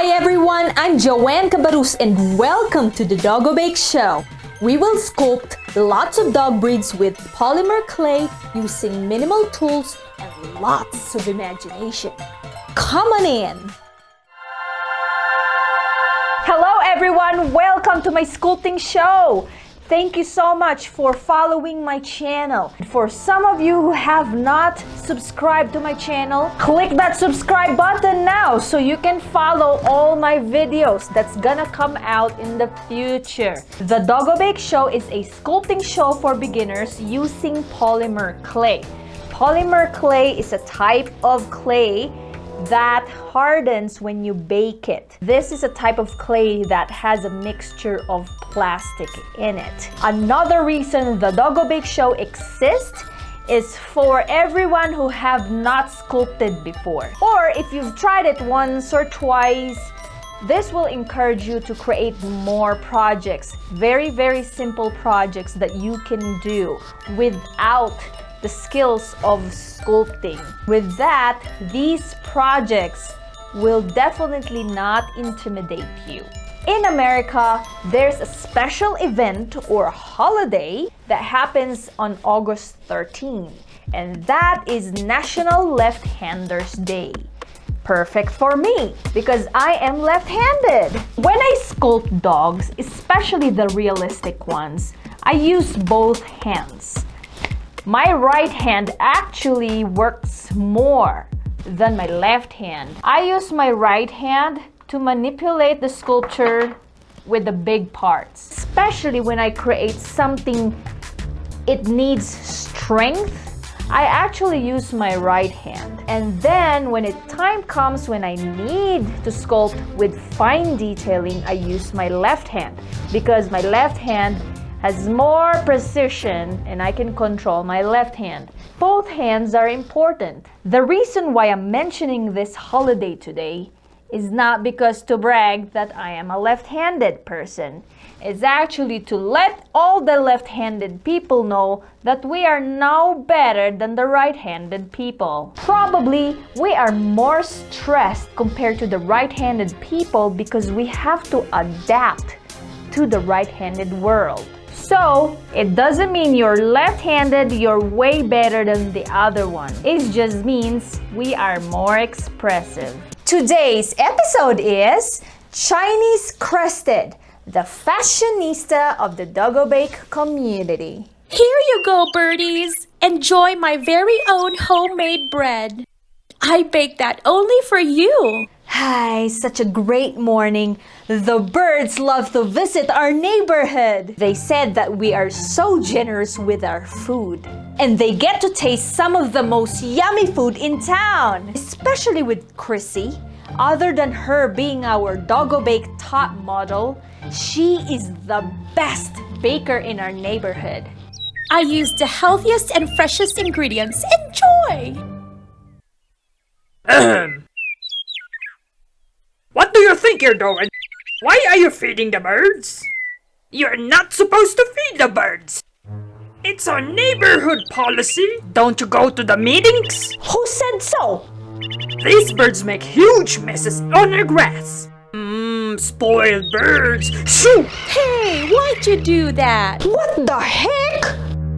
Hi everyone, I'm Joan Cabarrus and welcome to the Doggo Bake Show. We will sculpt lots of dog breeds with polymer clay using minimal tools and lots of imagination. Come on in! Hello everyone, welcome to my sculpting show. Thank you so much for following my channel. For some of you who have not subscribed to my channel, click that subscribe button now so you can follow all my videos that's gonna come out in the future. The Doggo Bake Show is a sculpting show for beginners using polymer clay. Polymer clay is a type of clay that hardens when you bake it. This is a type of clay that has a mixture of plastic in it. Another reason the Doggo Bake Show exists is for everyone who have not sculpted before. Or if you've tried it once or twice, this will encourage you to create more projects. Very simple projects that you can do without the skills of sculpting. With that, these projects will definitely not intimidate you. In America, there's a special event or holiday that happens on August 13, and that is National Left-Handers Day. Perfect for me because I am left-handed. When I sculpt dogs, especially the realistic ones, I use both hands. My right hand actually works more than my left hand. I use my right hand to manipulate the sculpture with the big parts. Especially when I create something it needs strength, I actually use my right hand. And then when time comes when I need to sculpt with fine detailing, I use my left hand because my left hand has more precision and I can control my left hand. Both hands are important. The reason why I'm mentioning this holiday today is not because to brag that I am a left-handed person. It's actually to let all the left-handed people know that we are now better than the right-handed people. Probably we are more stressed compared to the right-handed people because we have to adapt to the right-handed world. So, it doesn't mean you're left-handed, you're way better than the other one. It just means we are more expressive. Today's episode is Chinese Crested, the fashionista of the Doggo Bake community. Here you go, birdies. Enjoy my very own homemade bread. I baked that only for you. Hi, such a great morning. The birds love to visit our neighborhood. They said that we are so generous with our food. And they get to taste some of the most yummy food in town. Especially with Crissy. Other than her being our Doggo Bake top model, she is the best baker in our neighborhood. I used the healthiest and freshest ingredients. Enjoy! What do you think you're doing? Why are you feeding the birds? You're not supposed to feed the birds. It's our neighborhood policy. Don't you go to the meetings? Who said so? These birds make huge messes on our grass. Spoiled birds. Shoo! Hey, why'd you do that? What the heck?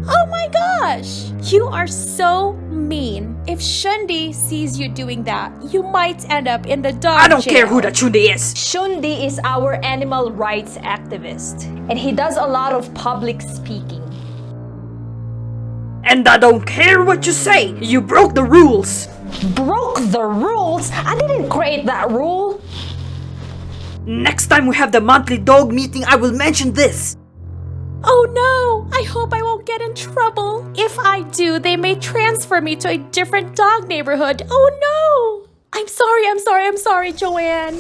Oh my gosh! You are so mean. If Shundi sees you doing that, you might end up in the dog I don't jail. care who the Chundi is. Shundi is our animal rights activist, and he does a lot of public speaking. And I don't care what you say. You broke the rules. Broke the rules? I didn't create that rule. Next time we have the monthly dog meeting, I will mention this. Oh no! I hope I won't get in trouble. If I do, they may transfer me to a different dog neighborhood. Oh no! I'm sorry, Joanne.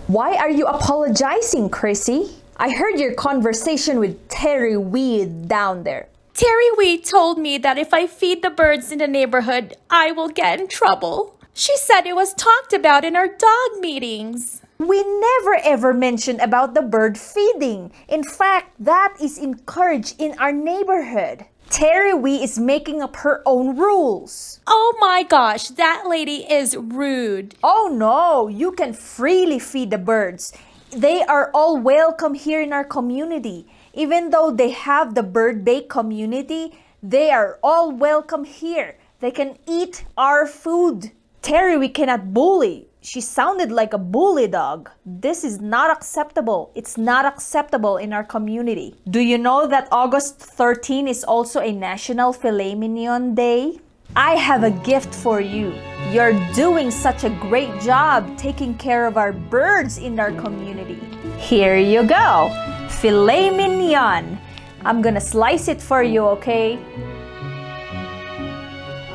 Why are you apologizing, Crissy? I heard your conversation with TerryWee down there. TerryWee told me that if I feed the birds in the neighborhood, I will get in trouble. She said it was talked about in our dog meetings. We never ever mentioned about the bird feeding. In fact, that is encouraged in our neighborhood. TerryWee is making up her own rules. Oh my gosh, that lady is rude. Oh no, you can freely feed the birds. They are all welcome here in our community. Even though they have the bird bake community, they are all welcome here. They can eat our food. TerryWee cannot bully. She sounded like a bully dog. This is not acceptable. It's not acceptable in our community. Do you know that August 13 is also a National Filet Mignon Day? I have a gift for you. You're doing such a great job taking care of our birds in our community. Here you go. Filet mignon. I'm gonna slice it for you, okay?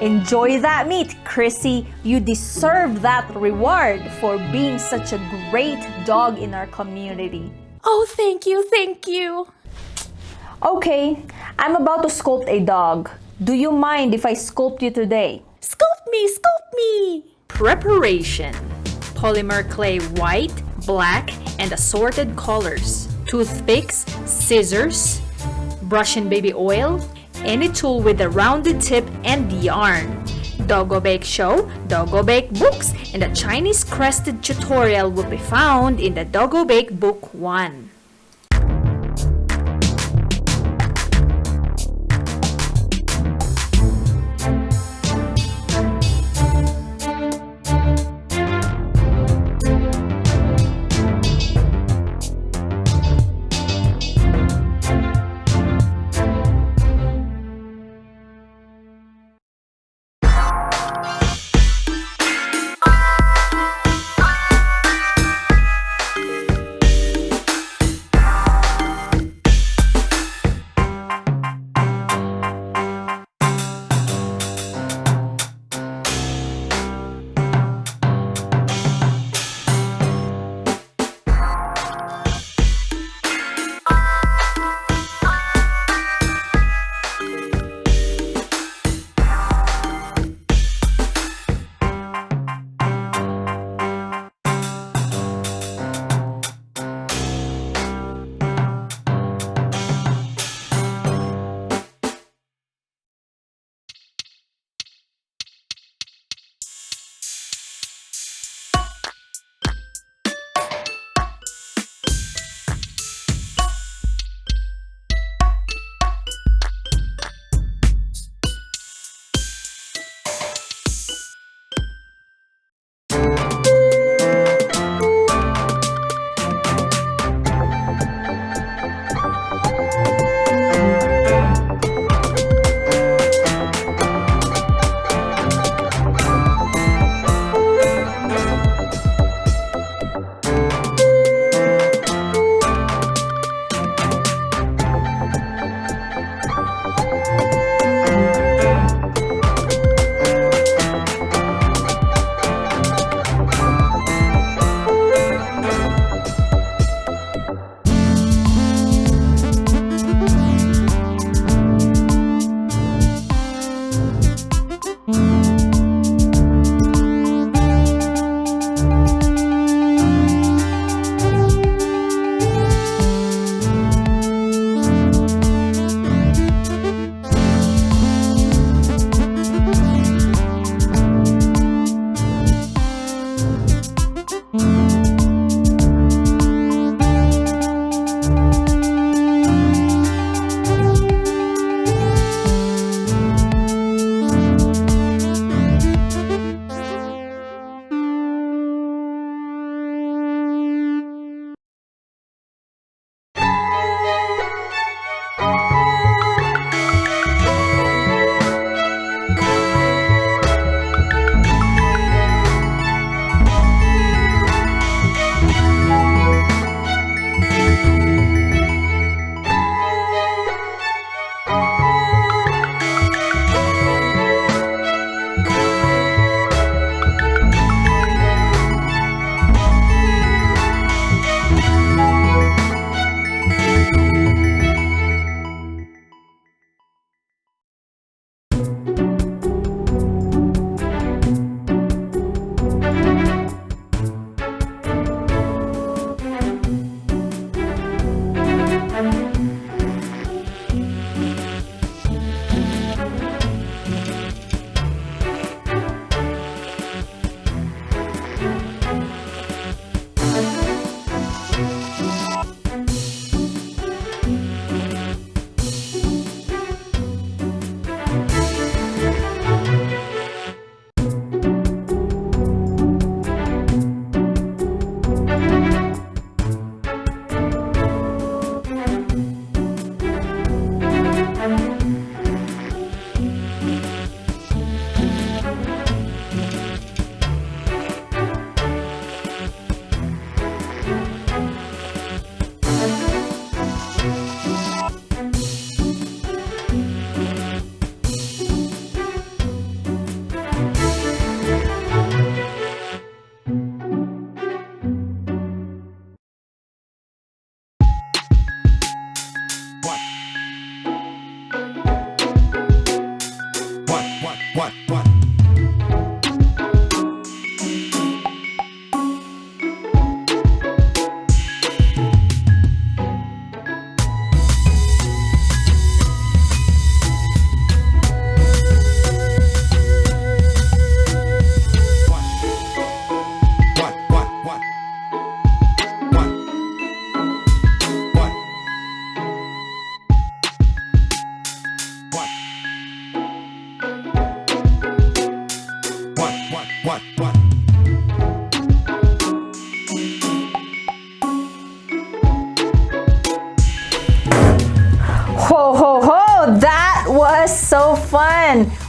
Enjoy that meat, Crissy. You deserve that reward for being such a great dog in our community. Oh, thank you, thank you. Okay, I'm about to sculpt a dog. Do you mind if I sculpt you today? Sculpt me, sculpt me. Preparation: polymer clay white, black, and assorted colors, toothpicks, scissors, brush and baby oil, any tool with a rounded tip, and yarn. Doggo Bake Show, Doggo Bake Books, and a Chinese Crested tutorial will be found in the Doggo Bake Book 1.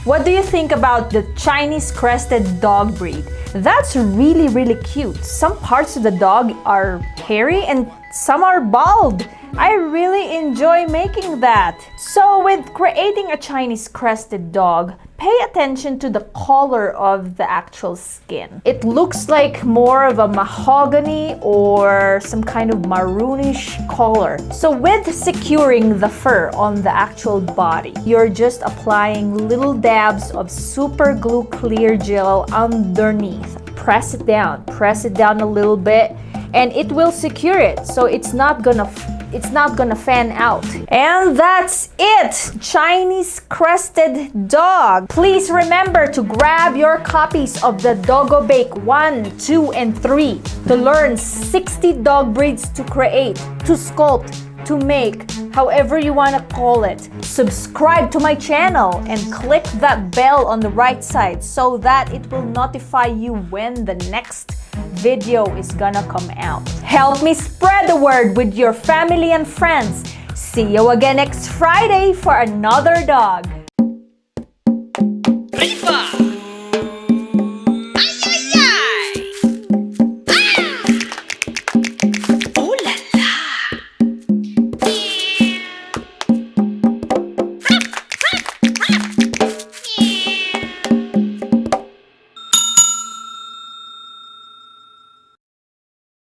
What do you think about the Chinese Crested dog breed? That's really cute. Some parts of the dog are hairy and some are bald. I really enjoy making that. So with creating a Chinese Crested dog, pay attention to the color of the actual skin. It looks like more of a mahogany or some kind of maroonish color. So with securing the fur on the actual body, you're just applying little dabs of super glue clear gel underneath. Press it down a little bit, and it will secure it, so it's not gonna fan out. And that's it! Chinese Crested dog. Please remember to grab your copies of the Doggo Bake 1, 2, and 3 to learn 60 dog breeds to create, to sculpt, to make, however you want to call it. Subscribe to my channel and click that bell on the right side so that it will notify you when the next video is gonna come out. Help me spread the word with your family and friends. See you again next Friday for another dog. Rifa!